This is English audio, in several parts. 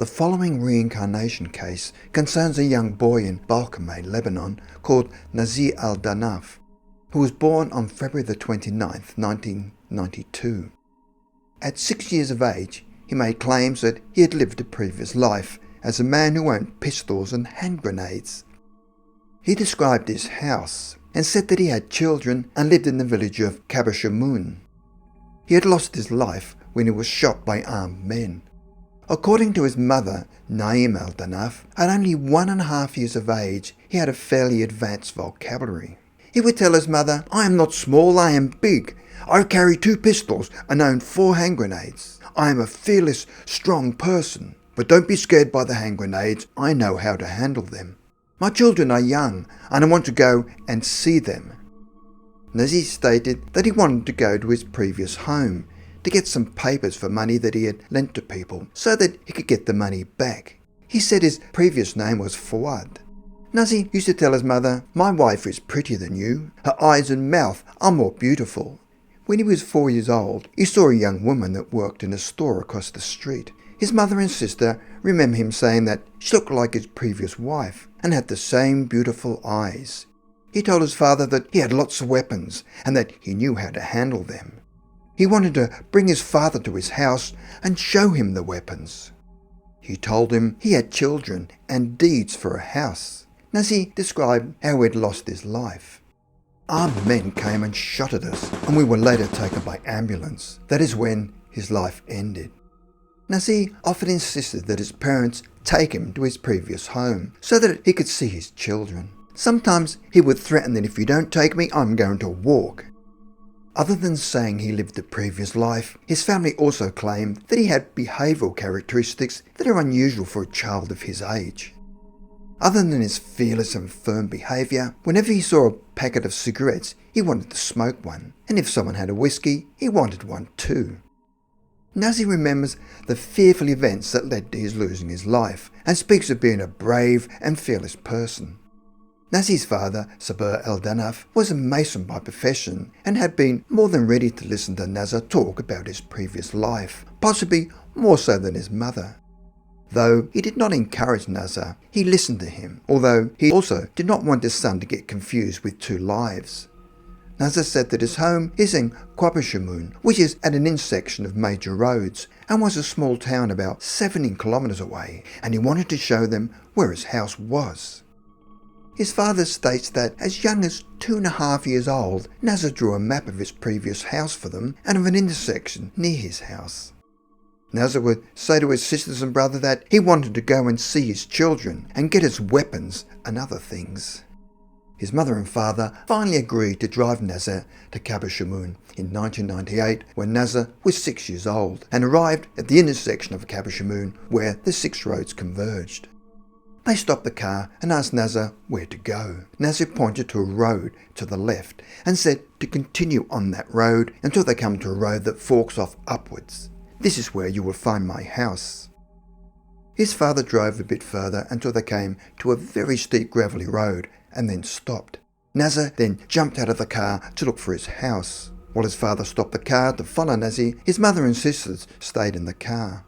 The following reincarnation case concerns a young boy in Baalchmay, Lebanon, called Nazih Al Danaf, who was born on February the 29th, 1992. At 6 years of age, he made claims that he had lived a previous life as a man who owned pistols and hand grenades. He described his house and said that he had children and lived in the village of Baalchmay. He had lost his life when he was shot by armed men. According to his mother, Nazih Al Danaf, at only 1.5 years of age, he had a fairly advanced vocabulary. He would tell his mother, "I am not small, I am big. I carry 2 pistols and own 4 hand grenades. I am a fearless, strong person. But don't be scared by the hand grenades, I know how to handle them. My children are young and I want to go and see them." Nazih stated that he wanted to go to his previous home to get some papers for money that he had lent to people so that he could get the money back. He said his previous name was Fuad. Nazih used to tell his mother, "My wife is prettier than you. Her eyes and mouth are more beautiful." When he was 4 years old, he saw a young woman that worked in a store across the street. His mother and sister remember him saying that she looked like his previous wife and had the same beautiful eyes. He told his father that he had lots of weapons and that he knew how to handle them. He wanted to bring his father to his house and show him the weapons. He told him he had children and deeds for a house. Nazih described how he had lost his life. "Armed men came and shot at us, and we were later taken by ambulance. That is when his life ended." Nazih often insisted that his parents take him to his previous home so that he could see his children. Sometimes he would threaten that, "If you don't take me, I'm going to walk." Other than saying he lived a previous life, his family also claimed that he had behavioural characteristics that are unusual for a child of his age. Other than his fearless and firm behaviour, whenever he saw a packet of cigarettes, he wanted to smoke one, and if someone had a whiskey, he wanted one too. Nazih remembers the fearful events that led to his losing his life, and speaks of being a brave and fearless person. Nazih's father, Sabir Al Danaf, was a mason by profession and had been more than ready to listen to Nazih talk about his previous life, possibly more so than his mother. Though he did not encourage Nazih, he listened to him, although he also did not want his son to get confused with 2 lives. Nazih said that his home is in Baalchmay, which is at an intersection of major roads, and was a small town about 17 kilometres away, and he wanted to show them where his house was. His father states that as young as 2.5 years old, Nazih drew a map of his previous house for them and of an intersection near his house. Nazih would say to his sisters and brother that he wanted to go and see his children and get his weapons and other things. His mother and father finally agreed to drive Nazih to Baalchmay in 1998 when Nazih was 6 years old and arrived at the intersection of Baalchmay where the 6 roads converged. They stopped the car and asked Nazih where to go. Nazih pointed to a road to the left and said to continue on that road until they come to a road that forks off upwards. "This is where you will find my house." His father drove a bit further until they came to a very steep gravelly road and then stopped. Nazih then jumped out of the car to look for his house. While his father stopped the car to follow Nazih, his mother and sisters stayed in the car.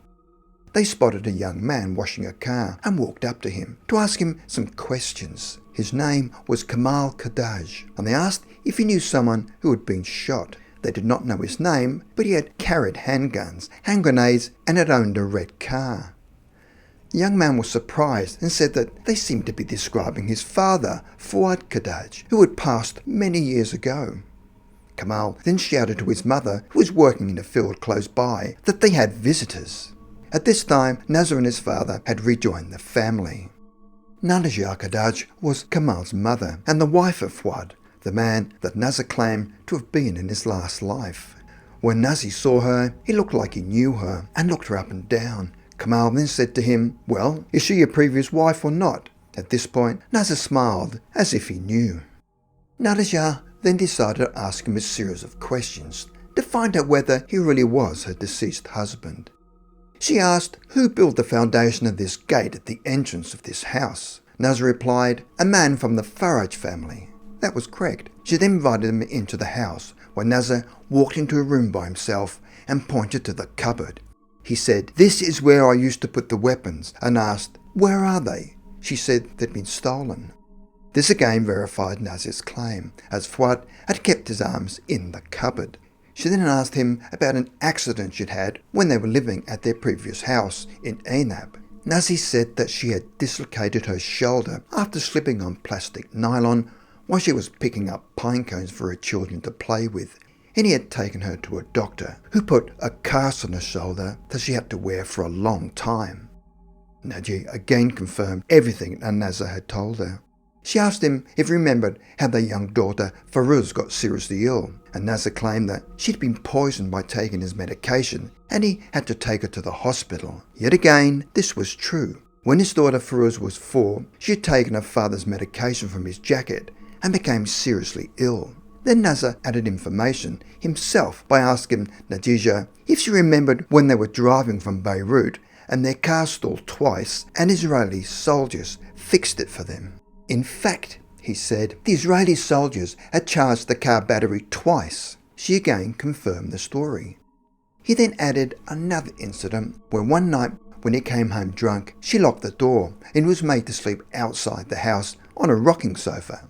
They spotted a young man washing a car and walked up to him to ask him some questions. His name was Kamal Kadaj, and they asked if he knew someone who had been shot. They did not know his name, but he had carried handguns, hand grenades, and had owned a red car. The young man was surprised and said that they seemed to be describing his father, Fuad Kadaj, who had passed many years ago. Kamal then shouted to his mother, who was working in a field close by, that they had visitors. At this time, Nazih and his father had rejoined the family. Nazih Al Danaf was Kamal's mother and the wife of Fuad, the man that Nazih claimed to have been in his last life. When Nazih saw her, he looked like he knew her and looked her up and down. Kamal then said to him, "Well, is she your previous wife or not?" At this point, Nazih smiled as if he knew. Nazih then decided to ask him a series of questions to find out whether he really was her deceased husband. She asked who built the foundation of this gate at the entrance of this house. Nazih replied, "A man from the Faraj family." That was correct. She then invited him into the house, where Nazih walked into a room by himself and pointed to the cupboard. He said, "This is where I used to put the weapons," and asked, "Where are they?" She said they'd been stolen. This again verified Nazih's claim, as Fuad had kept his arms in the cupboard. She then asked him about an accident she'd had when they were living at their previous house in Enab. Nazih said that she had dislocated her shoulder after slipping on plastic nylon while she was picking up pine cones for her children to play with, and he had taken her to a doctor who put a cast on her shoulder that she had to wear for a long time. Nazih again confirmed everything that Nazih had told her. She asked him if he remembered how their young daughter Firuz got seriously ill, and Nazih claimed that she'd been poisoned by taking his medication and he had to take her to the hospital. Yet again, this was true. When his daughter Firuz was 4, she had taken her father's medication from his jacket and became seriously ill. Then Nazih added information himself by asking Nadija if she remembered when they were driving from Beirut and their car stalled twice and Israeli soldiers fixed it for them. In fact, he said, the Israeli soldiers had charged the car battery twice. She again confirmed the story. He then added another incident where one night when he came home drunk, she locked the door and was made to sleep outside the house on a rocking sofa.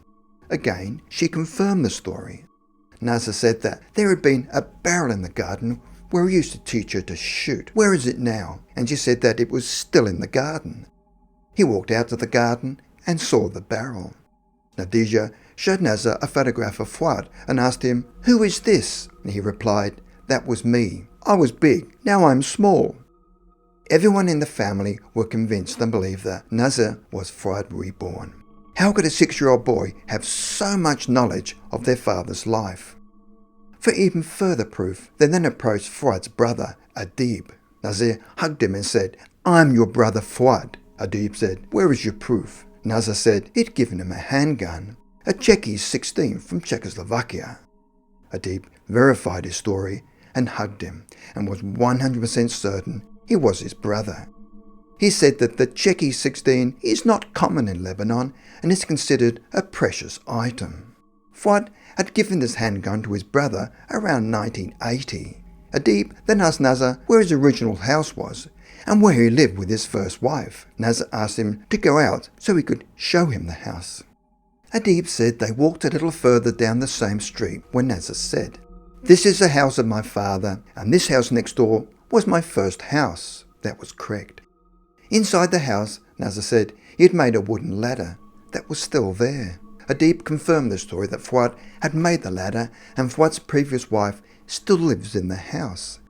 Again, she confirmed the story. Nazih said that there had been a barrel in the garden where he used to teach her to shoot. Where is it now? And she said that it was still in the garden. He walked out to the garden and saw the barrel. Nadija showed Nazih a photograph of Fuad and asked him, "Who is this?" And he replied, "That was me. I was big, now I'm small." Everyone in the family were convinced and believed that Nazih was Fuad reborn. How could a 6-year-old boy have so much knowledge of their father's life? For even further proof, they then approached Fuad's brother, Adib. Nazih hugged him and said, "I'm your brother Fuad." Adib said, "Where is your proof?" Nazih said he'd given him a handgun, a Czechie 16 from Czechoslovakia. Adib verified his story and hugged him and was 100% certain he was his brother. He said that the Czechie 16 is not common in Lebanon and is considered a precious item. Fuad had given this handgun to his brother around 1980. Adib then asked Nazih where his original house was and where he lived with his first wife. Nazih asked him to go out so he could show him the house. Adib said they walked a little further down the same street when Nazih said, "This is the house of my father, and this house next door was my first house." That was correct. Inside the house, Nazih said he had made a wooden ladder that was still there. Adib confirmed the story that Fuad had made the ladder and Fuad's previous wife still lives in the house.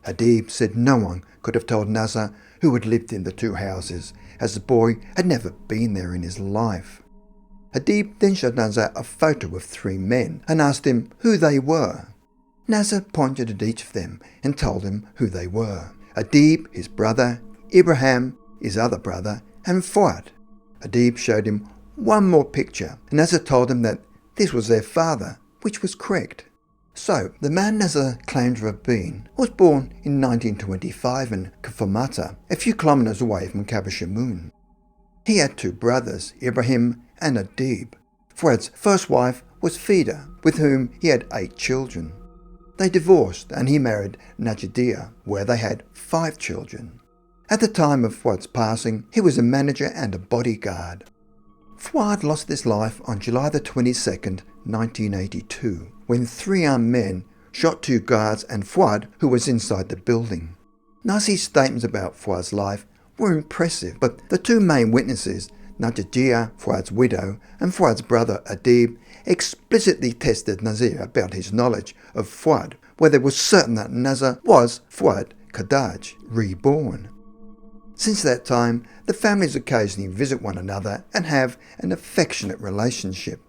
Adib said no one could have told Nazih who had lived in the two houses, as the boy had never been there in his life. Adib then showed Nazih a photo of 3 men and asked him who they were. Nazih pointed at each of them and told him who they were. Adib, his brother, Ibrahim, his other brother, and Fuad. Adib showed him one more picture, and Nazih told him that this was their father, which was correct. So, the man Nazih claimed to have been was born in 1925 in Kfar, a few kilometres away from Kabashamun. He had 2 brothers, Ibrahim and Adib. Fuad's first wife was Fida, with whom he had 8 children. They divorced and he married Najidia, where they had 5 children. At the time of Fuad's passing, he was a manager and a bodyguard. Fuad lost his life on July the 22nd, 1982, when 3 armed men shot 2 guards and Fuad, who was inside the building. Nazih's statements about Fuad's life were impressive, but the 2 main witnesses, Najidia, Fuad's widow, and Fuad's brother Adib, explicitly tested Nazih about his knowledge of Fuad, where they were certain that Nazih was Fuad Kadaj, reborn. Since that time, the families occasionally visit one another and have an affectionate relationship.